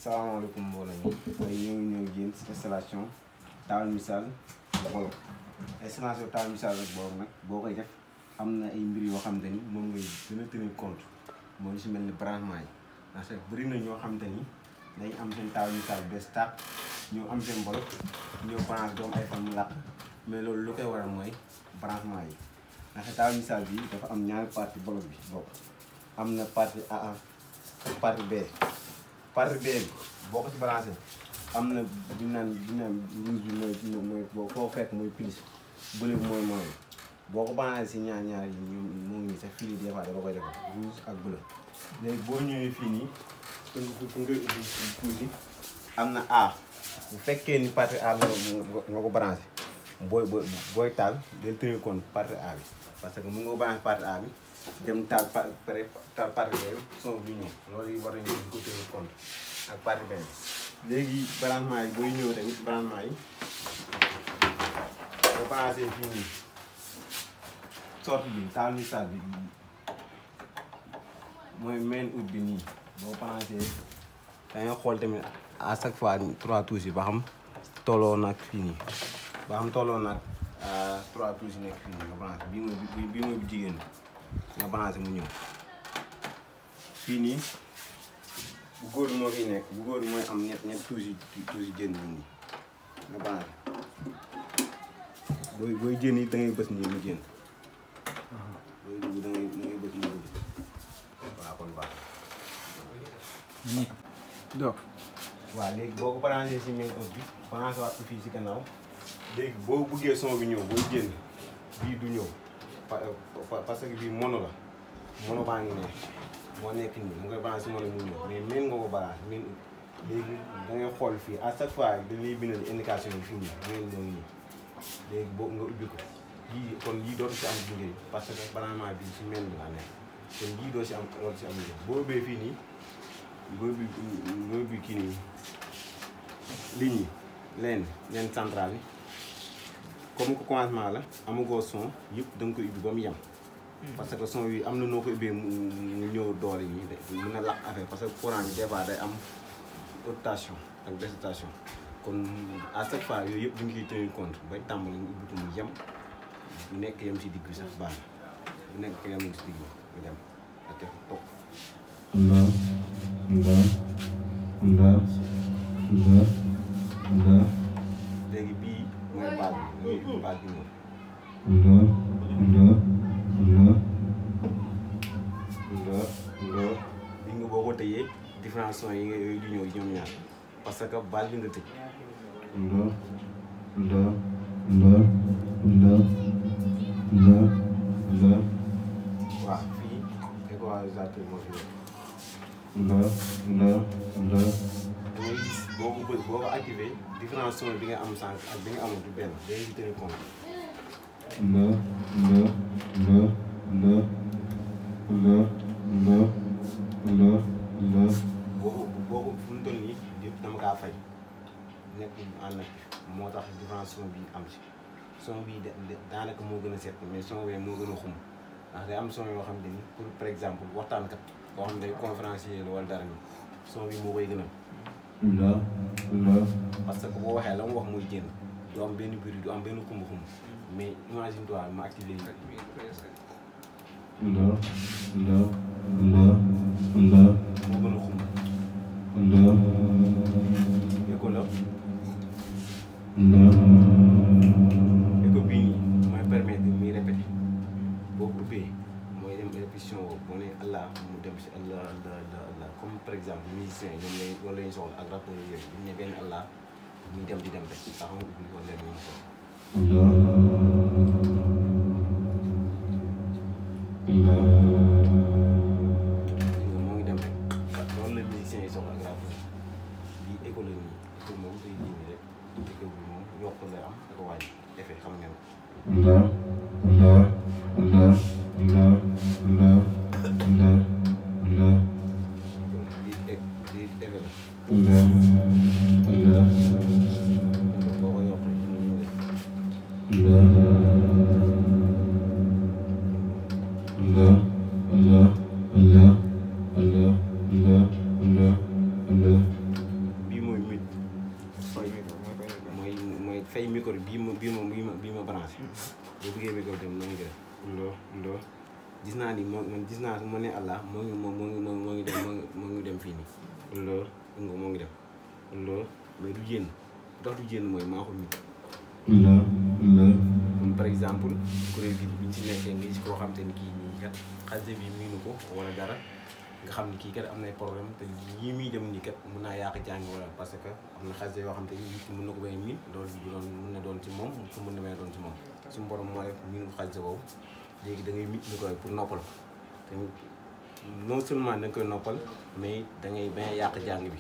salaamaaleykum mbooloo mi tey ñoo ngi ñëw génn ci installation table mixage Wolof. Installation table mixage rek boobu nag boo koy def am na ay mbir yoo xamante ni moom ngay gën a tenir compte mooy lu si mel ni branchement yi parce que bëri na ñoo xamante ni dañ am seen table mixage bees tàq ñoo am seen Wolof ñoo branche doom ay fan mu làq mais loolu lu koy waral mooy branchement yi ndax table mixage bi dafa am ñaari partie Wolof bi bokk am na partie A ak partie B. partie B bi boo ko ci balancé am na du naan rouge bi mooy boo koo fekk mooy plus bële bi mooy mooy boo ko balancé si ñaar yi moo ngi sa fii des fois dafa koy defar rouge ak bleu léegi boo ñëwee fii nii fu ngay ubbi tuuti am na A bu fekkee ni partie A nga ko balancé booy taal del tenir compte partie A bi parce que mën nga ko balancé partie A bi dem taal partie B son bi ñëw loolu yi war nañu ko tenir compte ak partie B léegi branchement yi booy ñëw tamit branchement yi boo balancé fii nii sorte bi table mixage bi mooy main out bi nii boo balancé da nga xool tamit à chaque fois 3 touches yi ba xam tolloo nag fii nii ba xam tolloo nag 3 touches yi nekk fii nii nga balancé bii mooy bu jigéen nga balancé mu ñëw fii nii bu góor moo fi nekk bu góor mooy am ñett touches yi jën nii nga balancé booy jën yi da ngay bës nii mu jën booy dugg da ngay bës nii dugg waaw kon baax donc waaw léegi boo ko balancé si main out bi balancé waat ko fii si gannaaw léegi boo buggee son bi ñëw booy jën bii du ñëw parce que bii mono la mono baa ngi ne moo nekk nii mu ngay balancé mono mu ñëw mais mën nga ko balancé mën léegi da ngay xool fii à chaque fois dañuy bindal indication yi fii nii mën moo ngi nii léegi boobu nga ubbi ko lii kon lii dootu si am njëriñ parce que balancement bi si mën bi la nekk kon lii doo si am njëriñ boo ubbee fii nii boo ubbi kii nii ligne yi leen central yi comme que commencement la amagoo son yëpp da nga koy ubbi ba mu yem parce que son yi am na noo ko ubbee mu ñëw doole yi mën a laq affaire parce que courant bi des fois day am rotation ak dérotation kon à chaque fois yooyu yëpp dañu koy tenir compte bay tàmbali nga ubbi ko mu yem bu nekk yem si digg bi sax baax na bu nekk yem si digg bi nga dem ak toog léegi bii mooy baat bi baat bi moom bi nga boo ko tëjee différents sons yi nga yooyu di ñëw ñoom ñaar parce que baat bi nga tëj waaw fii équalisateur moo fi dangay gis boo ko activé différents sons bi nga am sànq ak bi nga amul du benn day tenir compte boo ko fu mu toll nii yëpp dama kaa fay nekk en actif moo tax différents sons bi am si son bi daanaka moo gën a set mais son bee moo gën a xum ndax day am son yoo xam ne ni pour par exemple waxtaankat boo xam ne day conférencier la wala dara ni son bi moo koy gën a parce que boo waxee la mu wax muy génn du am benn bruit du am benn xumb-xumb mais imagine toi ma activé yi moo gën a xumb écho la écho bii nii mooy permettre muy répété boo ko ubbee mooy dem répétition boo ne Allah mu dem si Allah comme par exemple musicien ñoom lay loolu la ñu soxla ak rapport yooyu bu ñu ne benn Allah muy dem di dem rek sax nga ubbi ko leen ñu soxla moo ngi dem rek loolu la musicien yi soxla ak rapport lii écho la nii écho moom day ligne rek écho bi moom yokk la am da ko wàññi effet xam ngeen micro bii ma branché boo bëggee micro dem noonu ngi def ndoo gis naa ni man gis naa su ma ne Allah moo ngi dem fii nii ndoo moo ngi dem ndoo mais du génn dox du génn mooy maa ko mit comme par exemple kuréel gi biñ ci nekkee nga gis koo xam te ni kii nii kat xasida bi miinu ko wala dara nga xam ni kii kat am nay problème te yii muy dem nii kat mën naa yàq jàng wala parce que am na xasida yoo xam te ni nit ki mën na ko bay miin loolu du doon mën na doon ci moom su mën na may doon ci moom suñu borom moo def miinu xasida boobu léegi da ngay mit ni koy pour noppal te non seulement da nga koy noppal mais da ngay bañ a yàq jàng bi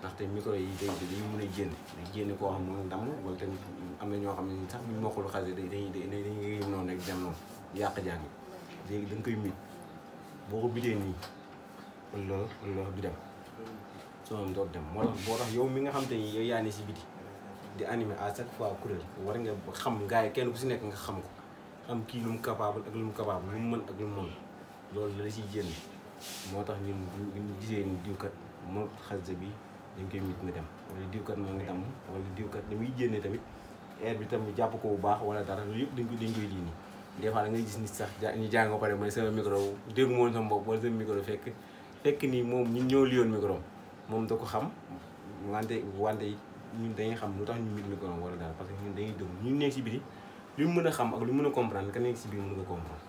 ndaxte micro yi dañuy mën a génne koo xam ne ndam wala tamit am na ñoo xam ne sax bu ñu mokkul xasida dañuy noonu rek dem noonu yàq jàng bi léegi da nga koy mit boo ko bitee nii wala du dem soo am doo dem moo tax boo tax yow mi nga xam te ni yow yaa ne si biti di animé à chaque fois kuréel war nga xam gars yi kenn ku si nekk nga xam ko xam kii lu mu capable ak lu mu capable lu mu mën ak lu mu mën loolu la siy génn moo tax ñun bu ñu gisee ni diwkat moo xasida bi dañ koy mit na dem wala diwkat moo ngi damm wala diwkat da muy génne tamit air bi tamit jàpp ko bu baax wala dara loolu yëpp dañ koy lii nii des fois da ngay gis nit sax ñu jàng ko pare mooy sama micro dégg moon sama bopp wala sama micro fekk nii moom ñun ñoo liyoon micro moom da ko xam wante ñun dañuy xam lu tax ñu mit micro wala dara parce que ñun dañuy dégg ñu nekk si biti lu mu mën a xam ak lu mën a comprendre ka nekk si biir mën nga comprendre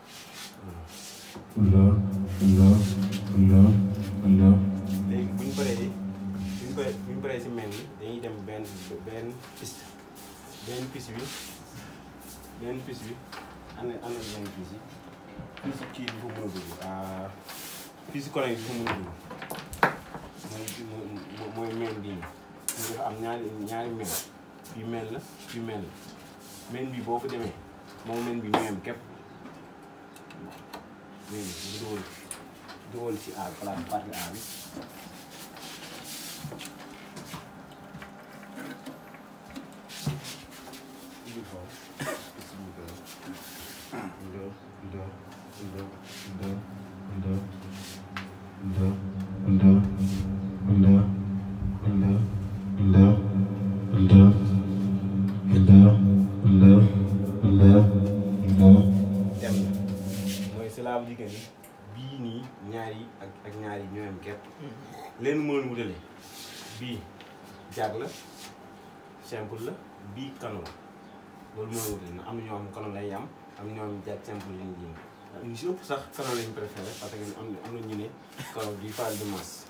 léegi buñ paree si mel ni dañuy dem benn piste bi ana benn piste yi piste kii bi fa mën a dugg piste collègue bi fa mën a dugg mooy mel bii nii dafa am ñaari mel bii mel la bii mel la mel bi boo ko demee moom mel bi ñoom képp léegi nga dugal ci A place partie A bi bii nii ñaari ak ñaari ñoo am képp leen mënoon wutale bii jag la simple la bii canon la loolu mënoon wutale na am na ñoo xam canon lay am ñoo am jag simple lañ jéem ñu si ëpp sax canon lañ préféré parce que am na ñu ne canon di faral di masse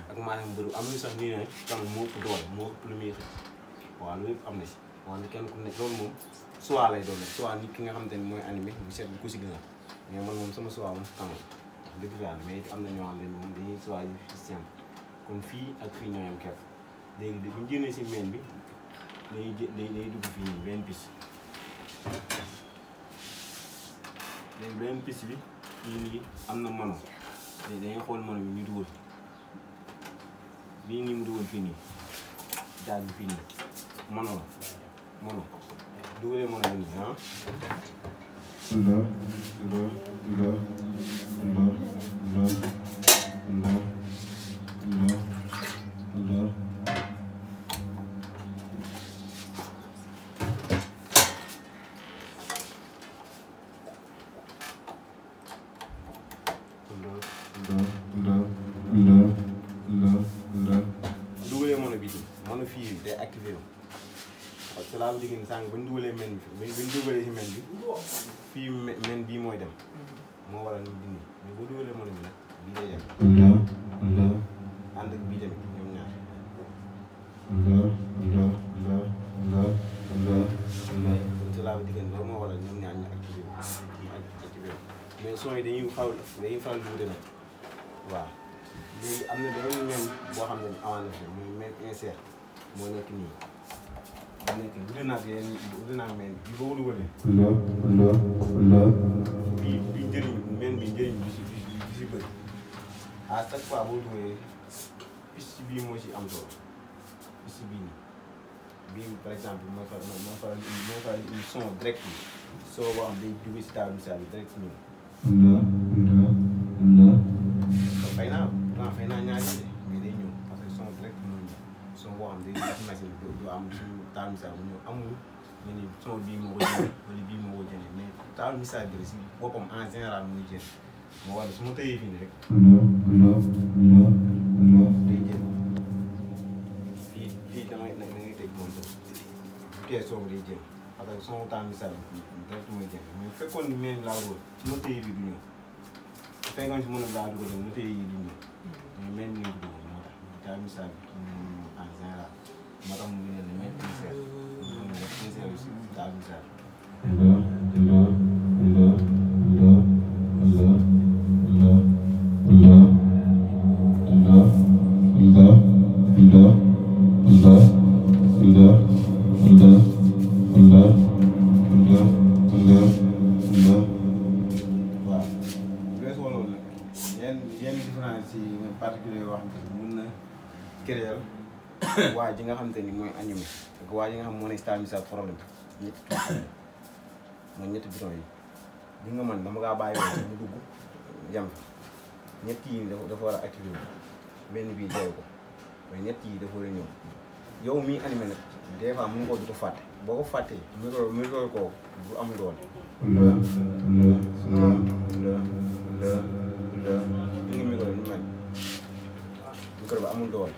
ak maanaam bëri am na sax ñu ne canon moo ëpp doole moo ëpp lu muy xëy waaw loolu yëpp am na si wante kenn ku nekk loolu moom soit lay doon soit nit ki nga xamante ni mooy animé bu seet bu ko si gën a mais man moom sama soit moom canon dëgg la mais am na ñoo xam ne moom dañuy choisir système comme fii ak fii ñoo yam kepp léegi bu ñu génnee si main bi day dugg fii nii benn piste léegi benn piste bi fii nii am na mono léegi dañuy xool mono bi ñu dugal bii nii mu dugal fii nii daal bi fii nii mono la mono dugalee mono bi nii ah dugalee mono bi mono fii day activé parce que laa bu digg ni sànq ba ñu dugalee men bi ba ñu dugalee si men bi fii men bii mooy dem moo waral ñu dindi mais boo dugalee mono bi nag bii day dem ànd ak bii tamit ñoom ñaar kon laa bu digg ni loolu moo waral ñoom ñaar ñu activé mais son yi dañuy faral di wute nag waaw léegi am na beneen men boo xam ne avant na fi muy men insert moo nekk nii wute naa men bi boo dugalee bii njëriñ men bi njëriñ bi si bëri à chaque fois boo dugalee piste bii moo si am solo piste bii nii bii par exemple moo faral di son direct bi soo boo xam day jóge si table mixage bi direct ñëw fay naa ñaari de mais day ñëw parce que son direct ñëw son boo xam day def machine du am suñu table mixage bu ñëw amul nga ni son bii moo ko jënd wala bii moo ko jënd mais taal message bi si boppam en général muy jënd moo waral su ma tëyee fii nii rek day jënd fii da ngay teg moom bu tee son day jënd parce que son taal message bi direct mooy jënd mais bu fekkoon ni meen laa wóor su ma tëyee bi du ñëw bu fekkoon si mën a laa dugal ma tëyee yi du ñëw mais meen ñëw du ñëw moo tax taal message bi en général moo tax mu ngi leen di Maitriser Maitriser aussi taal message yenn différence yi particulier yoo xam ne mën na créer waa ji nga xamante ni mooy animé ak waa ji nga xam moo ne taal message problème ñetti tuuti mooy ñetti bouton yi di nga man dama kaa bàyyi woon mu dugg yam ñett yi dafa war a activé wu benn bii jaay ko mais ñett yi dafa war a ñëw yow mii animé nag des fois mën nga ko du ko fàtte boo ko fàttee micro ko du am doole li nga micro ñu mel micro bi amul doole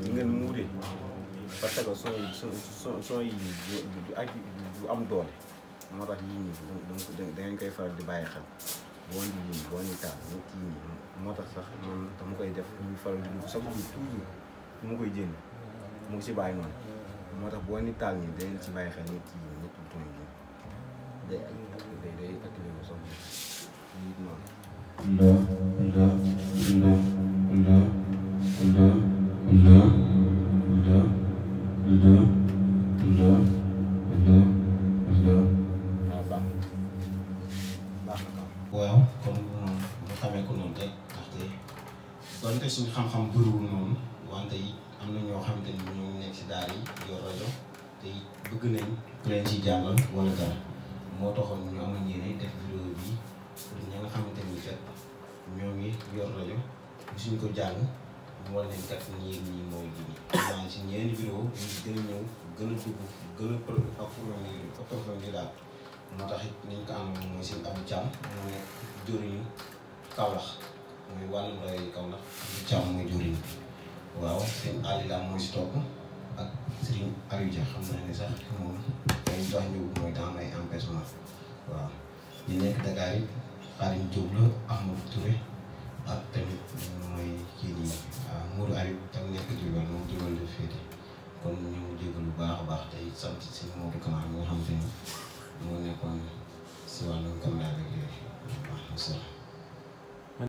di ngeen muudee parce que son yi du am doole moo tax yii nii da ngeen koy faral di bàyyi xel boo indi lii boo indi taal ñett yii nii moo tax sax man dama koy def muy faral di dugg sax toujours mu koy jënd mu ngi si bàyyi noonu moo tax boo indi taal nii day ci bàyyi xel ñett yii ñett bouton yi day activé ko sax nit noonu waaw comme nga xamee ko noonu rek ndaxte donte suñu xam-xam bëriwul noonu wante yi am na ñoo xamante ni ñoo nekk si daara yi yor rajo te bëgg nañ ku leen ci jàngal wala dara moo taxoon ñu amoon yéene def vidéo bi pour ñi nga xamante ni kat ñoo ngi yor rajo suñ ko jàng ñu war leen kat nii mooy lii naa si ñeenti vidéo ñu gën a ñëw gën a dugg gën a approfondir daal moo tax it niñ ko am mooy seen Abou Thiam moo nekk jëriñu Kaolack mooy wàllum rajo yi Kaolack Abou Thiam mooy jëriñu waaw seen Alila mooy si topp ak Serigne Aliou Dia xam naa ne sax moom day dox ñëw mooy dans ay empêchement waaw ñu nekk Dakar yi Xaadim Diop la Ahmadou Touré ak tamit mooy kii nii Modou Aliou tam nekk Diourbel moom Diourbel la féete kon ñu jégalu bu baax a baax tey sant si Modou Camara mi nga xam te ni moo nekkoon si wàllum caméra rek yooyu waaw